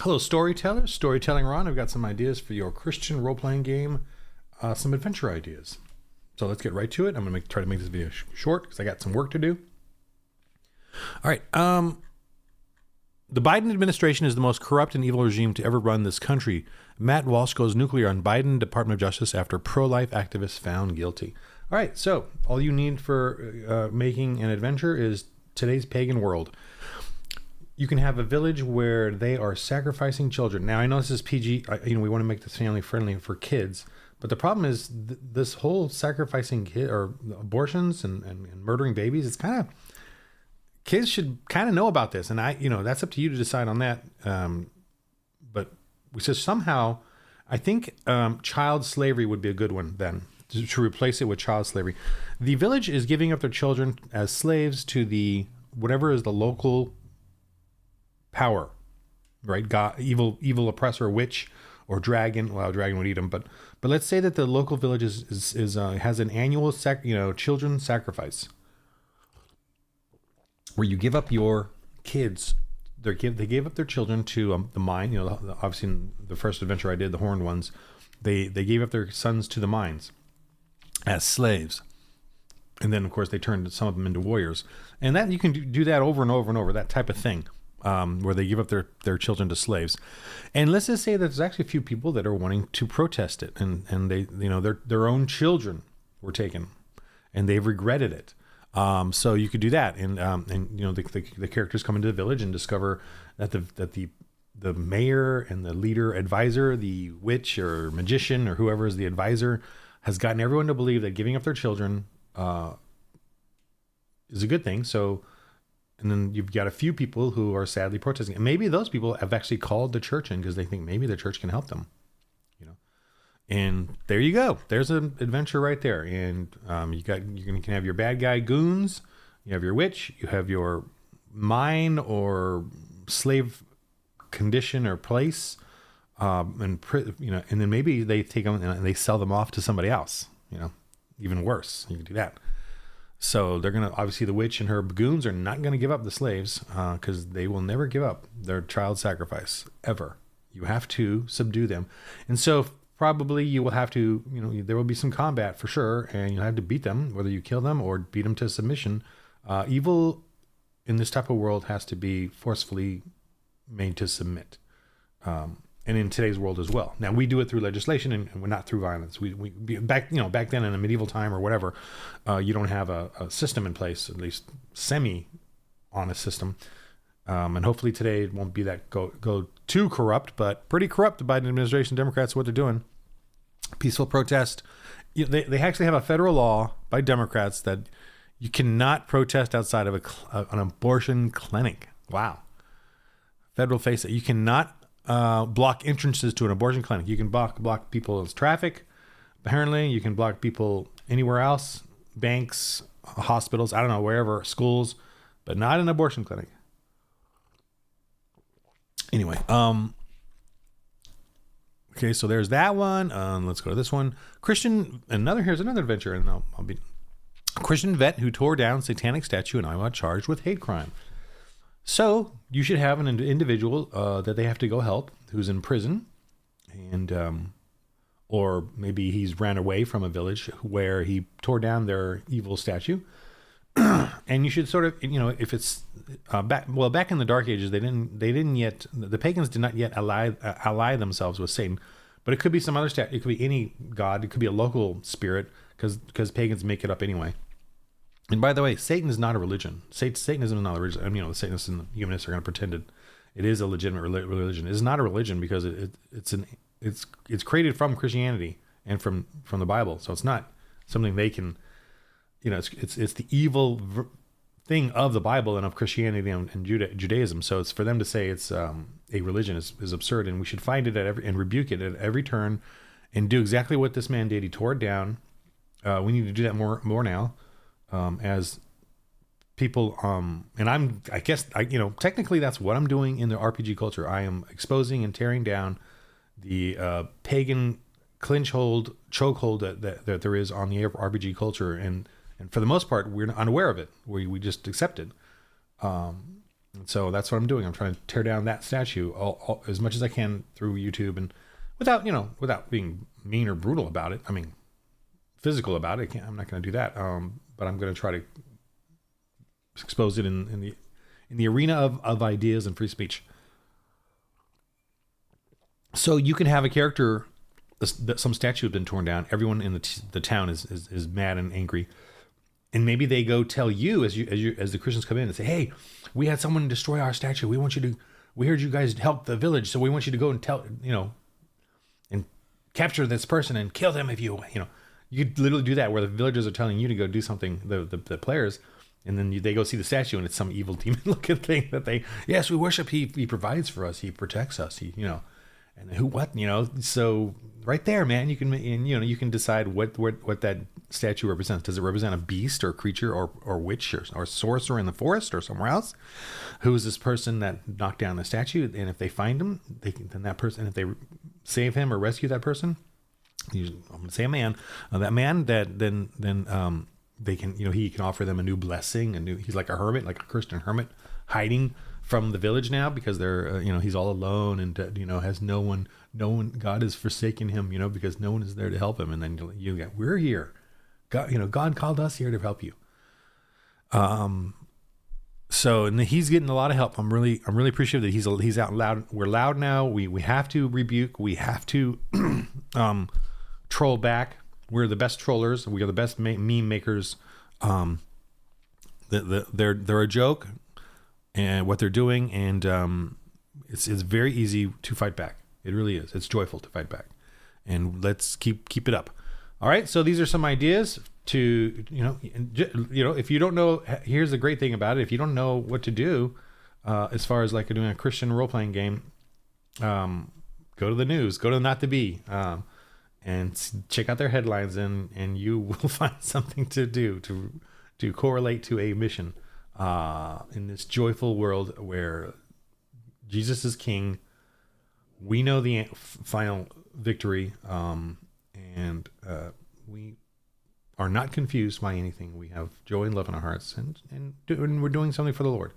Hello, storytellers. Storytelling Ron. I've got some ideas for your Christian role-playing game, some adventure ideas. So let's get right to it. I'm going to try to make this video short because I got some work to do. All right. The Biden administration is the most corrupt and evil regime to ever run this country. Matt Walsh goes nuclear on Biden Department of Justice after pro-life activists found guilty. All right. So all you need for making an adventure is today's pagan world. You can have a village where they are sacrificing children. Now, I know this is PG. We want to make this family friendly for kids. But the problem is this whole sacrificing kid or abortions and murdering babies. It's kind of, kids should kind of know about this. And that's up to you to decide on that. But we said somehow, I think child slavery would be a good one then to replace it with child slavery. The village is giving up their children as slaves to whatever is the local power, right? God, evil oppressor, witch, or dragon. Well, a dragon would eat them, but let's say that the local village has an annual children sacrifice where you give up your kids. They gave up their children to the mine. Obviously in the first adventure I did, the horned ones, they gave up their sons to the mines as slaves. And then, of course, they turned some of them into warriors. And that you can do that over and over and over, that type of thing. Where they give up their children to slaves. And let's just say that there's actually a few people that are wanting to protest it, and they, their own children were taken and they've regretted it. So you could do that. And the characters come into the village and discover that the mayor and the leader advisor, the witch or magician or whoever is the advisor, has gotten everyone to believe that giving up their children is a good thing. And then you've got a few people who are sadly protesting. And maybe those people have actually called the church in because they think maybe the church can help them. And there you go. There's an adventure right there. And you can have your bad guy goons. You have your witch. You have your mine or slave condition or place. And then maybe they take them and they sell them off to somebody else. Even worse. You can do that. So they're going to, obviously the witch and her goons are not going to give up the slaves because they will never give up their child sacrifice ever. You have to subdue them. And so probably you will have to, there will be some combat for sure. And you'll have to beat them, whether you kill them or beat them to submission. Evil in this type of world has to be forcefully made to submit. And in today's world as well. Now we do it through legislation and we're not through violence. We back then in a medieval time or whatever, you don't have a system in place, at least semi-honest system. And hopefully today it won't be that go too corrupt, but pretty corrupt. The Biden administration, Democrats, what they're doing. Peaceful protest. They actually have a federal law by Democrats that you cannot protest outside of an abortion clinic. Wow. Federal face it. You cannot block entrances to an abortion clinic. You can block people's traffic. Apparently, you can block people anywhere else, banks, hospitals, I don't know, wherever, schools, but not an abortion clinic. Anyway, okay, so there's that one. Let's go to this one. Here's another adventure, and I'll be Christian vet who tore down satanic statue in Iowa charged with hate crime. So you should have an individual that they have to go help who's in prison, and or maybe he's ran away from a village where he tore down their evil statue. And you should sort of, if it's back in the Dark Ages, the pagans did not yet ally themselves with Satan, but it could be some other statue. It could be any god. It could be a local spirit because pagans make it up anyway. And by the way, Satan is not a religion. Satanism is not a religion. The Satanists and the humanists are going to pretend it is a legitimate religion. It is not a religion because it's created from Christianity and from the Bible. So it's not something they can, it's the evil thing of the Bible and of Christianity and Judaism. So it's for them to say it's a religion is absurd, and we should find it and rebuke it at every turn, and do exactly what this man did. He tore it down. We need to do that more now. As people, and I guess technically that's what I'm doing in the RPG culture. I am exposing and tearing down the pagan chokehold that there is on the RPG culture, and for the most part, we're unaware of it. We just accept it. And so that's what I'm doing. I'm trying to tear down that statue as much as I can through YouTube, and without being mean or brutal about it. I mean, physical about it. I'm not going to do that. But I'm going to try to expose it in the arena of ideas and free speech. So you can have a character, some statue has been torn down. Everyone in the town is mad and angry. And maybe they go tell you as the Christians come in and say, "Hey, we had someone destroy our statue. We heard you guys help the village, so we want you to go and tell, and capture this person and kill them if you literally do that, where the villagers are telling you to go do something, the players, and then they go see the statue and it's some evil demon looking thing that yes, we worship. He provides for us. He protects us. So right there, man, you can decide what that statue represents. Does it represent a beast or creature or witch or sorcerer in the forest or somewhere else? Who is this person that knocked down the statue? And if they find him, if they save him or rescue that person, I'm going to say a man, that man that then they can, he can offer them a new blessing, he's like a hermit, like a Christian hermit hiding from the village now because they're, he's all alone and, has no one, God has forsaken him, because no one is there to help him. And then we're here. God, God called us here to help you. So, and he's getting a lot of help. I'm really appreciative that he's out loud. We're loud now. We have to rebuke. We have to, troll back. We're the best trollers. We are the best meme makers. They're a joke. And what they're doing, and it's very easy to fight back. It really is. It's joyful to fight back, and let's keep it up. All right. So these are some ideas to if you don't know. Here's the great thing about it: if you don't know what to do, as far as like doing a Christian role playing game, go to the news, go to Not to Be, and check out their headlines, and you will find something to do to correlate to a mission. In this joyful world where Jesus is king, we know the final victory, and we are not confused by anything. We have joy and love in our hearts, and we're doing something for the Lord,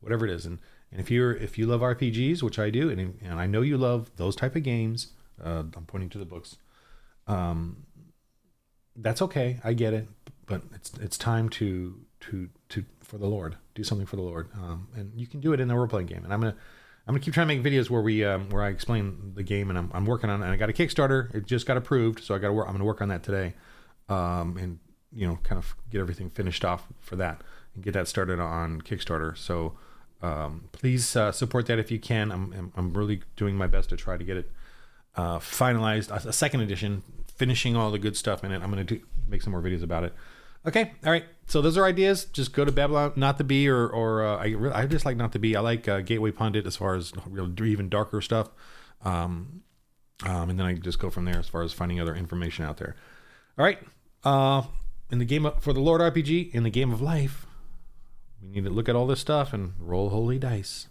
whatever it is. And if you love RPGs, which I do, and I know you love those type of games, I'm pointing to the books. That's okay. I get it, but it's time to for the Lord, do something for the Lord, and you can do it in the role playing game. And I'm gonna keep trying to make videos where I explain the game, and I'm working on it. And I got a Kickstarter; it just got approved, so I'm gonna work on that today, and kind of get everything finished off for that and get that started on Kickstarter. So please support that if you can. I'm really doing my best to try to get it finalized, a second edition, finishing all the good stuff in it. I'm gonna make some more videos about it. Okay, all right. So those are ideas. Just go to Babylon Not to Be, or I just like Not to Be. I like Gateway Pundit as far as even darker stuff, and then I just go from there as far as finding other information out there. All right. In the game for the Lord RPG, in the game of life, we need to look at all this stuff and roll holy dice.